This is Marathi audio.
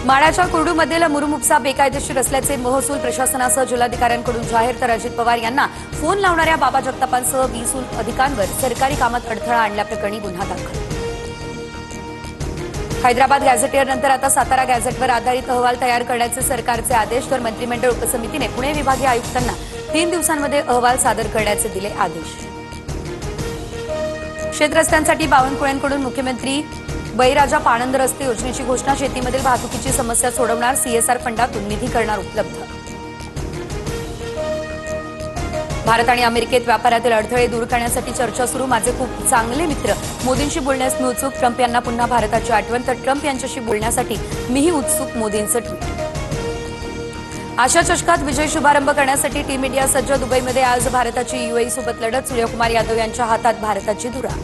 माडाच्या कुर्डूमधील मुरुमुपसा बेकायदेशीर असल्याचे महसूल प्रशासनासह जिल्हाधिकाऱ्यांकडून जाहीर, तर अजित पवार यांना फोन लावणाऱ्या बाबा जगतापांसह 20 अधिकाऱ्यांवर सरकारी कामात अडथळा आणल्याप्रकरणी गुन्हा दाखल. हैदराबाद गॅझेटियर नंतर आता सातारा गॅझेटवर आधारित अहवाल तयार करण्याचे सरकारचे आदेश, तर मंत्रिमंडळ उपसमितीने पुणे विभागीय आयुक्तांना 3 दिवसांमध्ये अहवाल सादर करण्याचे दिले आदेश. शेतरस्त्यांसाठी बावनकुळ्यांकडून मुख्यमंत्री बळीराजा पाणंद रस्ते योजनेची घोषणा. शेतीमधील वाहतुकीची समस्या सोडवणार, सीएसआर फंडातून निधी करणार उपलब्ध. भारत आणि अमेरिकेत व्यापारातील अडथळे दूर करण्यासाठी चर्चा सुरू. माझे खूप चांगले मित्र, मोदींशी बोलण्यास मी उत्सुक. ट्रम्प यांना पुन्हा भारताची आठवण, तर ट्रम्प यांच्याशी बोलण्यासाठी मीही उत्सुक, मोदींचं ट्विट. आशिया चषकात विजयी शुभारंभ करण्यासाठी टीम इंडिया सज्ज. दुबईमध्ये आज भारताची यूएई सोबत लढत. सूर्यकुमार यादव यांच्या हातात भारताची धुरा.